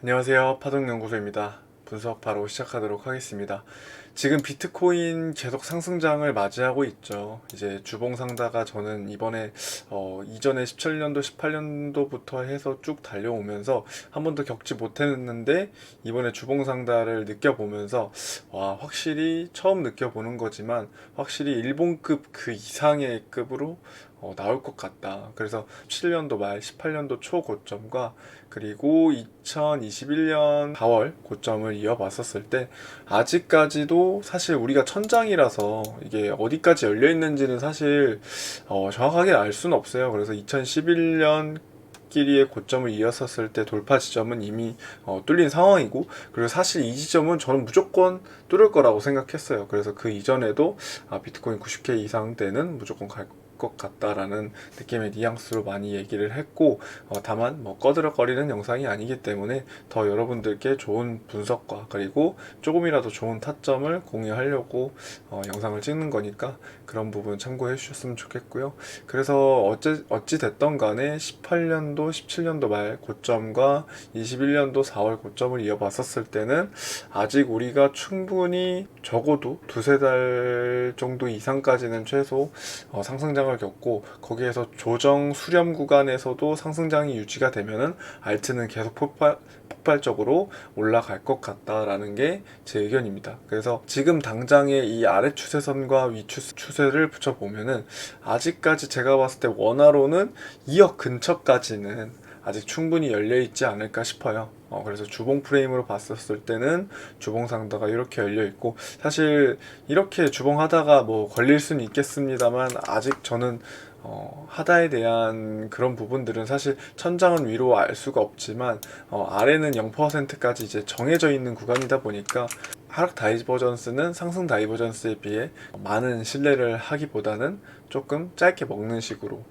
안녕하세요. 파동연구소입니다. 분석 바로 시작하도록 하겠습니다. 지금 비트코인 계속 상승장을 맞이하고 있죠. 이제 주봉상다가 저는 이번에 이전에 17년도, 18년도부터 해서 쭉 달려오면서 한 번도 겪지 못했는데 이번에 주봉상다를 느껴보면서 와, 확실히 처음 느껴보는 거지만 확실히 일본급 그 이상의 급으로 나올 것 같다. 그래서 17년도 말 18년도 초 고점과 그리고 2021년 4월 고점을 이어봤었을 때 아직까지도 사실 우리가 천장이라서 이게 어디까지 열려 있는지는 사실 정확하게 알 수는 없어요. 그래서 2011년 끼리의 고점을 이었었을 때 돌파 지점은 이미 뚫린 상황이고, 그리고 사실 이 지점은 저는 무조건 뚫을 거라고 생각했어요. 그래서 그 이전에도 비트코인 90K 이상 때는 무조건 갈 것 같다라는 느낌의 뉘앙스로 많이 얘기를 했고, 다만 뭐 꺼드럭거리는 영상이 아니기 때문에 더 여러분들께 좋은 분석과 그리고 조금이라도 좋은 타점을 공유하려고 영상을 찍는 거니까 그런 부분 참고해 주셨으면 좋겠고요. 그래서 어찌 됐던 간에 18년도, 17년도 말 고점과 21년도 4월 고점을 이어봤었을 때는 아직 우리가 충분히 적어도 두세 달 정도 이상까지는 최소 상승장을 겪고, 거기에서 조정 수렴 구간에서도 상승장이 유지가 되면은 알트는 계속 폭발적으로 올라갈 것 같다라는 게 제 의견입니다. 그래서 지금 당장의 이 아래 추세선과 위 추세를 붙여보면은 아직까지 제가 봤을 때 원화로는 2억 근처까지는 아직 충분히 열려있지 않을까 싶어요. 그래서 주봉 프레임으로 봤었을 때는 주봉 상다가 이렇게 열려 있고, 사실 이렇게 주봉 하다가 뭐 걸릴 수는 있겠습니다만 아직 저는 하다에 대한 그런 부분들은 사실 천장은 위로 알 수가 없지만 아래는 0%까지 이제 정해져 있는 구간이다 보니까 하락 다이버전스는 상승 다이버전스에 비해 많은 신뢰를 하기보다는 조금 짧게 먹는 식으로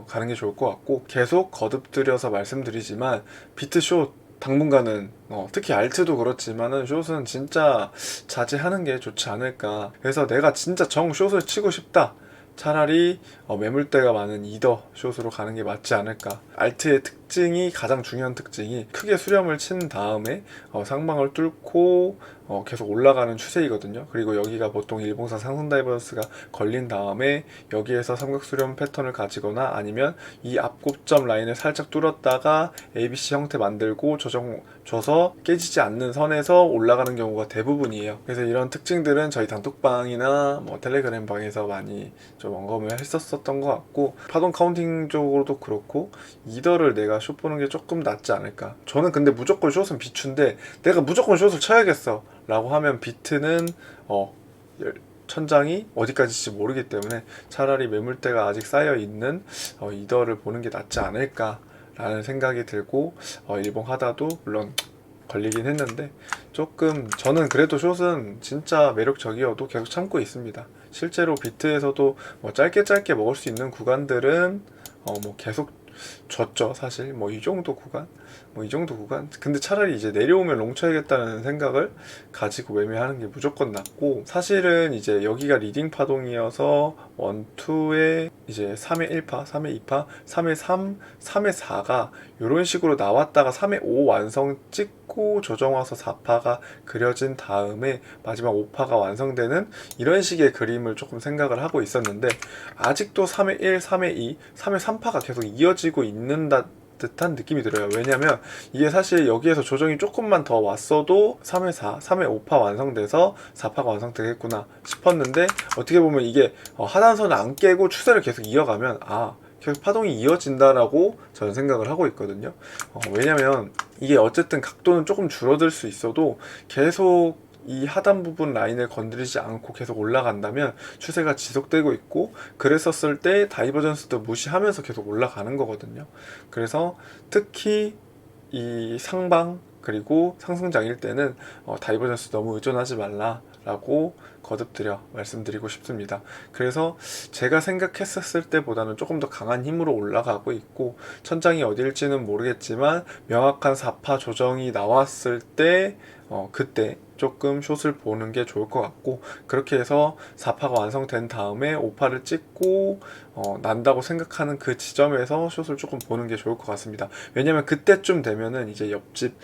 가는 게 좋을 것 같고, 계속 거듭들여서 말씀드리지만 비트숏 당분간은 특히 알트도 그렇지만은 숏은 진짜 자제하는 게 좋지 않을까. 그래서 내가 진짜 정 숏을 치고 싶다, 차라리 매물대가 많은 이더 숏으로 가는 게 맞지 않을까. 알트의 특징이, 가장 중요한 특징이 크게 수렴을 친 다음에 상방을 뚫고 계속 올라가는 추세이거든요. 그리고 여기가 보통 일봉상 상승 다이버스가 걸린 다음에 여기에서 삼각수렴 패턴을 가지거나 아니면 이 앞고점 라인을 살짝 뚫었다가 ABC 형태 만들고 조정 줘서 깨지지 않는 선에서 올라가는 경우가 대부분이에요. 그래서 이런 특징들은 저희 단톡방이나 뭐 텔레그램 방에서 많이 좀 언급을 했었던 것 같고, 파동 카운팅 쪽으로도 그렇고 이더를 내가 숏 보는 게 조금 낫지 않을까. 저는 근데 무조건 숏은 비추인데 내가 무조건 숏을 쳐야겠어 라고 하면 비트는 천장이 어디까지일지 모르기 때문에 차라리 매물대가 아직 쌓여있는 이더를 보는 게 낫지 않을까 라는 생각이 들고, 일봉 하다도 물론 걸리긴 했는데 조금 저는 그래도 숏은 진짜 매력적이어도 계속 참고 있습니다. 실제로 비트에서도 뭐 짧게 먹을 수 있는 구간들은 뭐 계속 줬죠. 사실 뭐 이 정도 구간, 근데 차라리 이제 내려오면 롱 쳐야겠다는 생각을 가지고 매매하는 게 무조건 낫고, 사실은 이제 여기가 리딩 파동이어서 1, 2에 이제 3회 1파, 3회 2파, 3회 3, 3회 4가 이런 식으로 나왔다가 3회 5 완성 찍고 조정 와서 4파가 그려진 다음에 마지막 5파가 완성되는 이런 식의 그림을 조금 생각을 하고 있었는데, 아직도 3회 1, 3회 2, 3회 3파가 계속 이어지고 있는 듯한 느낌이 들어요. 왜냐면 이게 사실 여기에서 조정이 조금만 더 왔어도 3회 4, 3회 5파 완성돼서 4파가 완성되겠구나 싶었는데, 어떻게 보면 이게 하단선을 안 깨고 추세를 계속 이어가면 계속 파동이 이어진다라고 저는 생각을 하고 있거든요. 왜냐면 이게 어쨌든 각도는 조금 줄어들 수 있어도 계속 이 하단 부분 라인을 건드리지 않고 계속 올라간다면 추세가 지속되고 있고, 그랬었을 때 다이버전스도 무시하면서 계속 올라가는 거거든요. 그래서 특히 이 상방 그리고 상승장일 때는 다이버전스 너무 의존하지 말라라고 거듭드려 말씀드리고 싶습니다. 그래서 제가 생각했었을 때보다는 조금 더 강한 힘으로 올라가고 있고, 천장이 어딜지는 모르겠지만 명확한 4파 조정이 나왔을 때 그때 조금 숏을 보는 게 좋을 것 같고, 그렇게 해서 4파가 완성된 다음에 5파를 찍고 난다고 생각하는 그 지점에서 숏을 조금 보는 게 좋을 것 같습니다. 왜냐면 그때쯤 되면은 이제 옆집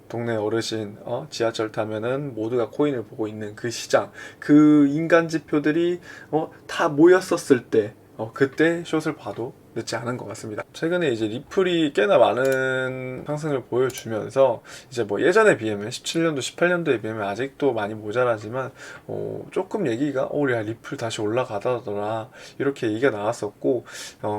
동네 어르신 지하철 타면은 모두가 코인을 보고 있는 그 시장, 그 인간 지표들이 다 모였었을 때 그때 숏을 봐도 늦지 않은 것 같습니다. 최근에 이제 리플이 꽤나 많은 상승을 보여주면서 이제 뭐 예전에 비하면 17년도, 18년도에 비하면 아직도 많이 모자라지만 조금 얘기가 야 리플 다시 올라가더라 이렇게 얘기가 나왔었고,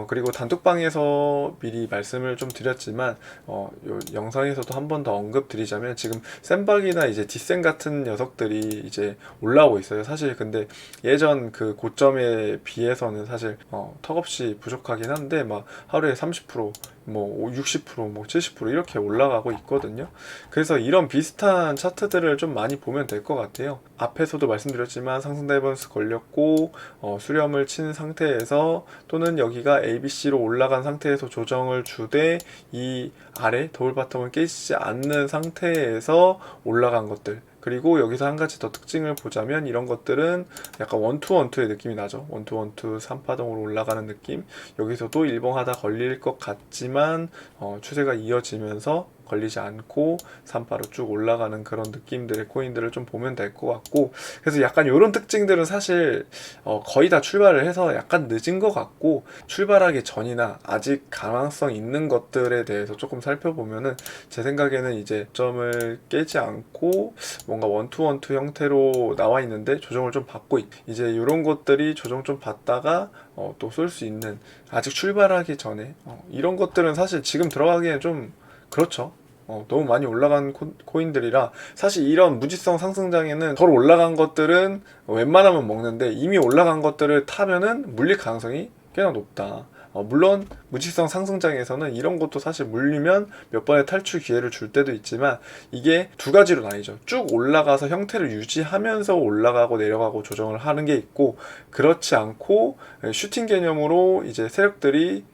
그리고 단톡방에서 미리 말씀을 좀 드렸지만 요 영상에서도 한 번 더 언급드리자면 지금 센박이나 이제 디센 같은 녀석들이 이제 올라오고 있어요. 사실 근데 예전 그 고점에 비해서는 사실 턱없이 부족하긴 한데 막 하루에 30%, 뭐 60%, 뭐 70% 이렇게 올라가고 있거든요. 그래서 이런 비슷한 차트들을 좀 많이 보면 될 것 같아요. 앞에서도 말씀드렸지만 상승 다이버스 걸렸고 수렴을 친 상태에서, 또는 여기가 ABC로 올라간 상태에서 조정을 주되 이 아래 더블 바텀을 깨지지 않는 상태에서 올라간 것들, 그리고 여기서 한 가지 더 특징을 보자면 이런 것들은 약간 원투원투의 느낌이 나죠. 원투원투 3파동으로 올라가는 느낌. 여기서도 일봉하다 걸릴 것 같지만 추세가 이어지면서 걸리지 않고 3파로 쭉 올라가는 그런 느낌들의 코인들을 좀 보면 될 것 같고, 그래서 약간 이런 특징들은 사실 거의 다 출발을 해서 약간 늦은 것 같고, 출발하기 전이나 아직 가능성 있는 것들에 대해서 조금 살펴보면은 제 생각에는 이제 점을 깨지 않고 뭔가 원투원투 형태로 나와 있는데 조정을 좀 받고 이제 이런 것들이 조정 좀 받다가 또 쏠 수 있는, 아직 출발하기 전에 이런 것들은 사실 지금 들어가기엔 좀 그렇죠. 너무 많이 올라간 코인들이라 사실 이런 무지성 상승장에는 덜 올라간 것들은 웬만하면 먹는데, 이미 올라간 것들을 타면은 물릴 가능성이 꽤나 높다. 물론 무지성 상승장에서는 이런 것도 사실 물리면 몇 번의 탈출 기회를 줄 때도 있지만, 이게 두 가지로 나뉘죠. 쭉 올라가서 형태를 유지하면서 올라가고 내려가고 조정을 하는 게 있고, 그렇지 않고 슈팅 개념으로 이제 세력들이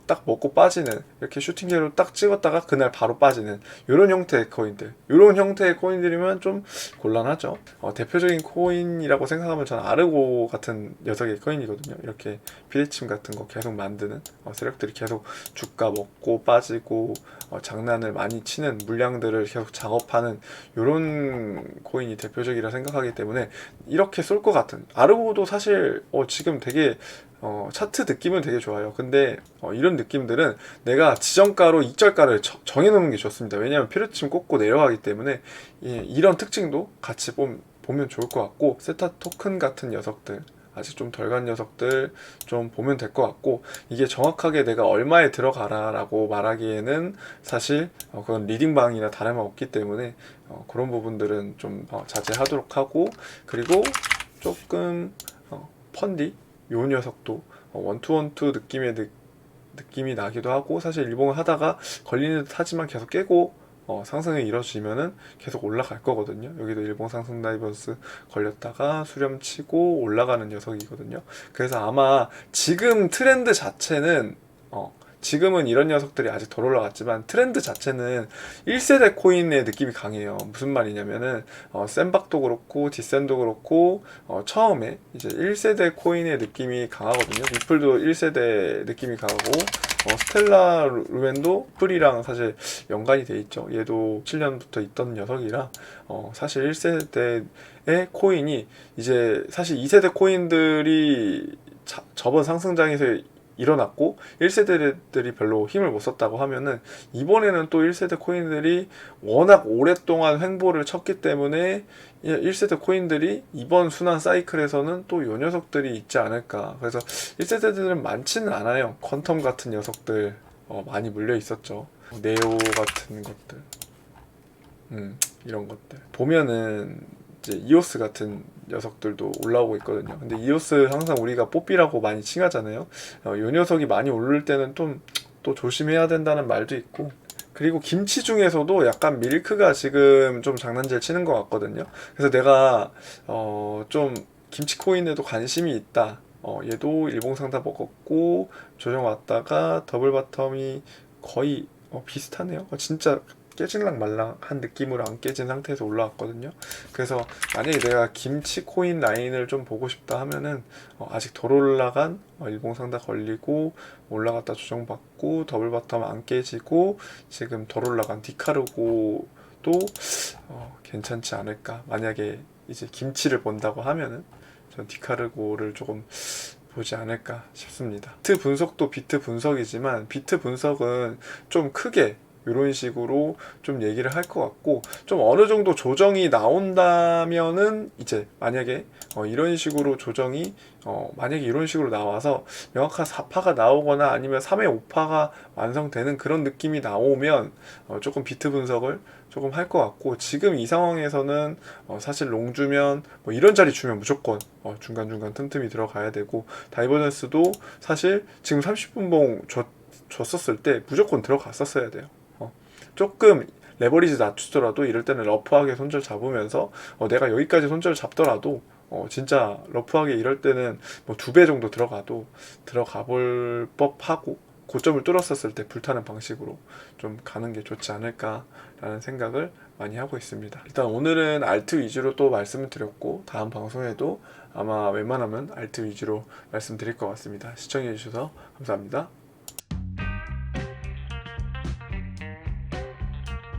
딱 먹고 빠지는, 이렇게 슈팅제로 딱 찍었다가 그날 바로 빠지는 이런 형태의 코인들, 이런 형태의 코인들이면 좀 곤란하죠. 대표적인 코인이라고 생각하면 저는 아르고 같은 녀석의 코인이거든요. 이렇게 피대침 같은 거 계속 만드는 세력들이 계속 주가 먹고 빠지고 장난을 많이 치는 물량들을 계속 작업하는 이런 코인이 대표적이라 생각하기 때문에 이렇게 쏠 것 같은, 아르고도 사실 지금 되게 차트 느낌은 되게 좋아요. 근데 이런 느낌들은 내가 지정가로 익절가를 정해놓는 게 좋습니다. 왜냐하면 피르침 꽂고 내려가기 때문에 이런 특징도 같이 보면 좋을 것 같고, 세타 토큰 같은 녀석들, 아직 좀 덜 간 녀석들 좀 보면 될 것 같고, 이게 정확하게 내가 얼마에 들어가라 라고 말하기에는 사실 그건 리딩방이나 다름이 없기 때문에 그런 부분들은 좀 자제하도록 하고, 그리고 조금 펀디 요 녀석도 원투원투 느낌이 나기도 하고, 사실 일봉을 하다가 걸리는 듯 하지만 계속 깨고 상승이 이뤄지면은 계속 올라갈 거거든요. 여기도 일봉 상승 다이버스 걸렸다가 수렴치고 올라가는 녀석이거든요. 그래서 아마 지금 트렌드 자체는 지금은 이런 녀석들이 아직 덜 올라갔지만 트렌드 자체는 1세대 코인의 느낌이 강해요. 무슨 말이냐면은 센박도 그렇고 디센도 그렇고 처음에 이제 1세대 코인의 느낌이 강하거든요. 리플도 1세대 느낌이 강하고 스텔라 루엔도 풀이랑 사실 연관이 돼 있죠. 얘도 7년부터 있던 녀석이라 사실 1세대의 코인이 이제 사실 2세대 코인들이 저번 상승장에서 일어났고 1세대들이 별로 힘을 못 썼다고 하면은, 이번에는 또 1세대 코인들이 워낙 오랫동안 횡보를 쳤기 때문에 1세대 코인들이 이번 순환 사이클에서는 또 요 녀석들이 있지 않을까. 그래서 1세대들은 많지는 않아요. 퀀텀 같은 녀석들 많이 물려 있었죠. 네오 같은 것들, 이런 것들 보면은 이제 이오스 같은 녀석들도 올라오고 있거든요. 근데 이오스 항상 우리가 뽀삐라고 많이 칭하잖아요. 요 녀석이 많이 오를 때는 또 조심해야 된다는 말도 있고, 그리고 김치 중에서도 약간 밀크가 지금 좀 장난질 치는 것 같거든요. 그래서 내가 좀 김치 코인에도 관심이 있다. 얘도 일봉상다 먹었고 조정 왔다가 더블 바텀이 거의 비슷하네요. 진짜 깨질랑 말랑한 느낌으로 안 깨진 상태에서 올라왔거든요. 그래서 만약에 내가 김치 코인 라인을 좀 보고 싶다 하면은 아직 덜 올라간 일봉상다 걸리고 올라갔다 조정받고 더블 바텀 안 깨지고 지금 덜 올라간 디카르고도 괜찮지 않을까. 만약에 이제 김치를 본다고 하면은 전 디카르고를 조금 보지 않을까 싶습니다. 비트 분석도 비트 분석이지만 비트 분석은 좀 크게 이런 식으로 좀 얘기를 할 것 같고, 좀 어느 정도 조정이 나온다면은 이제 만약에 이런 식으로 조정이 만약에 이런 식으로 나와서 명확한 4파가 나오거나 아니면 3의 5파가 완성되는 그런 느낌이 나오면 조금 비트 분석을 조금 할 것 같고, 지금 이 상황에서는 사실 롱 주면 뭐 이런 자리 주면 무조건 중간중간 틈틈이 들어가야 되고, 다이버전스도 사실 지금 30분봉 줬었을 때 무조건 들어갔었어야 돼요. 조금 레버리지 낮추더라도 이럴 때는 러프하게 손절 잡으면서 내가 여기까지 손절 잡더라도 진짜 러프하게 이럴 때는 뭐 2배 정도 들어가도 들어가 볼 법하고, 고점을 뚫었었을 때 불타는 방식으로 좀 가는 게 좋지 않을까라는 생각을 많이 하고 있습니다. 일단 오늘은 알트 위주로 또 말씀을 드렸고, 다음 방송에도 아마 웬만하면 알트 위주로 말씀드릴 것 같습니다. 시청해 주셔서 감사합니다.